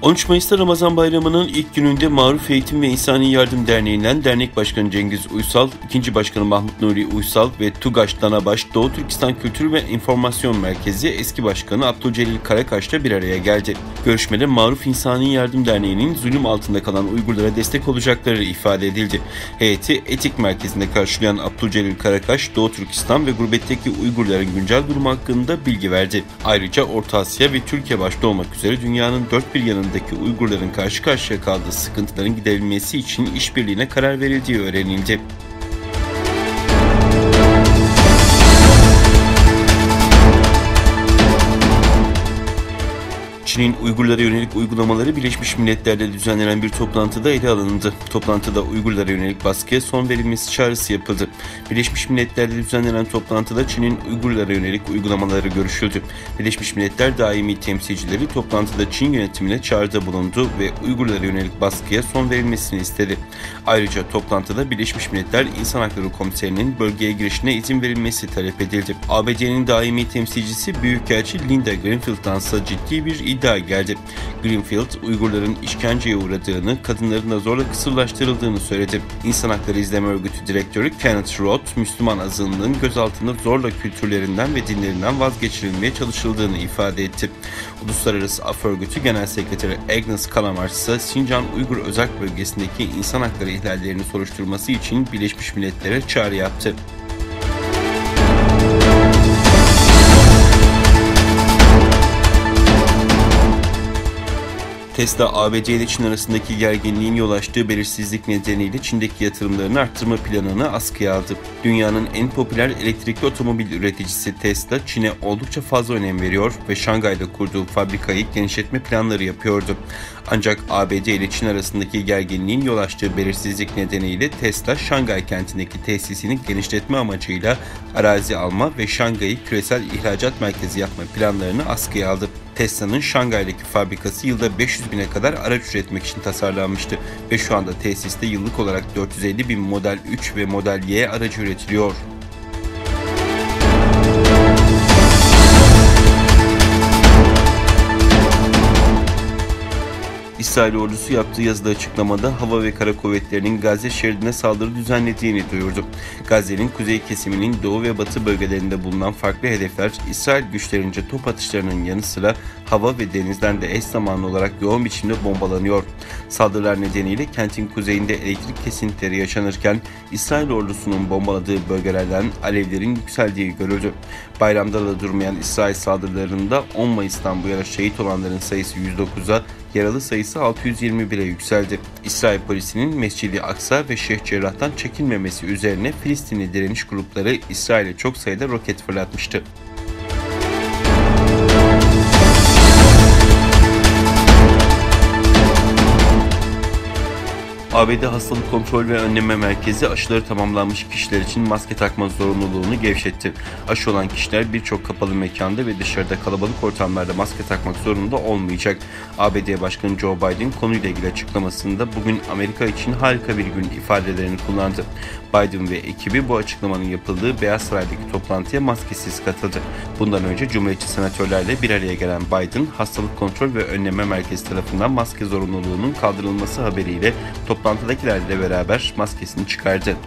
13 Mayıs'ta Ramazan Bayramı'nın ilk gününde Maruf Eğitim ve İnsani Yardım Derneği'nden Dernek Başkanı Cengiz Uysal, İkinci Başkanı Mahmut Nuri Uysal ve TUGAŞ Danabaş Doğu Türkistan Kültür ve İnformasyon Merkezi eski başkanı Abdülcelil Karakaş'la bir araya geldi. Görüşmede Maruf İnsani Yardım Derneği'nin zulüm altında kalan Uygurlara destek olacakları ifade edildi. Heyeti Etik Merkezi'nde karşılayan Abdülcelil Karakaş, Doğu Türkistan ve gurbetteki Uygurların güncel durumu hakkında bilgi verdi. Ayrıca Orta Asya ve Türkiye başta olmak üzere dünyanın dört bir yanında Uygurların karşı karşıya kaldığı sıkıntıların giderilmesi için işbirliğine karar verildiği öğrenildi. Çin'in Uygurlara yönelik uygulamaları Birleşmiş Milletler'de düzenlenen bir toplantıda ele alındı. Toplantıda Uygurlara yönelik baskıya son verilmesi çağrısı yapıldı. Birleşmiş Milletler'de düzenlenen toplantıda Çin'in Uygurlara yönelik uygulamaları görüşüldü. Birleşmiş Milletler daimi temsilcileri toplantıda Çin yönetimine çağrıda bulundu ve Uygurlara yönelik baskıya son verilmesini istedi. Ayrıca toplantıda Birleşmiş Milletler İnsan Hakları Komiserinin bölgeye girişine izin verilmesi talep edildi. ABD'nin daimi temsilcisi Büyükelçi Linda Greenfield'dansa ciddi bir iddia geldi. Greenfield, Uygurların işkenceye uğradığını, kadınların da zorla kısırlaştırıldığını söyledi. İnsan Hakları İzleme Örgütü Direktörü Kenneth Roth, Müslüman azınlığın gözaltında zorla kültürlerinden ve dinlerinden vazgeçirilmeye çalışıldığını ifade etti. Uluslararası Af Örgütü Genel Sekreteri Agnes Kalamar ise Sincan Uygur Özerk Bölgesi'ndeki insan hakları ihlallerini soruşturması için Birleşmiş Milletler'e çağrı yaptı. Tesla, ABD ile Çin arasındaki gerginliğin yol açtığı belirsizlik nedeniyle Çin'deki yatırımlarını arttırma planını askıya aldı. Dünyanın en popüler elektrikli otomobil üreticisi Tesla, Çin'e oldukça fazla önem veriyor ve Şangay'da kurduğu fabrikayı genişletme planları yapıyordu. Ancak ABD ile Çin arasındaki gerginliğin yol açtığı belirsizlik nedeniyle Tesla, Şangay kentindeki tesisini genişletme amacıyla arazi alma ve Şangay'ı küresel ihracat merkezi yapma planlarını askıya aldı. Tesla'nın Şangay'daki fabrikası yılda 500 bine kadar araç üretmek için tasarlanmıştı ve şu anda tesiste yıllık olarak 450 bin Model 3 ve Model Y aracı üretiliyor. İsrail ordusu yaptığı yazılı açıklamada hava ve kara kuvvetlerinin Gazze şeridine saldırı düzenlediğini duyurdu. Gazze'nin kuzey kesiminin doğu ve batı bölgelerinde bulunan farklı hedefler İsrail güçlerince top atışlarının yanı sıra hava ve denizden de eş zamanlı olarak yoğun biçimde bombalanıyor. Saldırılar nedeniyle kentin kuzeyinde elektrik kesintileri yaşanırken İsrail ordusunun bombaladığı bölgelerden alevlerin yükseldiği görüldü. Bayramda da durmayan İsrail saldırılarında 10 Mayıs'tan bu yana şehit olanların sayısı 109'a, yaralı sayısı 621'e yükseldi. İsrail polisinin Mescid-i Aksa ve Şeyh Cerrah'tan çekilmemesi üzerine Filistinli direniş grupları İsrail'e çok sayıda roket fırlatmıştı. ABD Hastalık Kontrol ve Önleme Merkezi aşıları tamamlanmış kişiler için maske takma zorunluluğunu gevşetti. Aşı olan kişiler birçok kapalı mekanda ve dışarıda kalabalık ortamlarda maske takmak zorunda olmayacak. ABD Başkanı Joe Biden konuyla ilgili açıklamasında bugün Amerika için harika bir gün ifadelerini kullandı. Biden ve ekibi bu açıklamanın yapıldığı Beyaz Saray'daki toplantıya maskesiz katıldı. Bundan önce Cumhuriyetçi senatörlerle bir araya gelen Biden, Hastalık Kontrol ve Önleme Merkezi tarafından maske zorunluluğunun kaldırılması haberiyle toplantıdakilerle beraber maskesini çıkardı.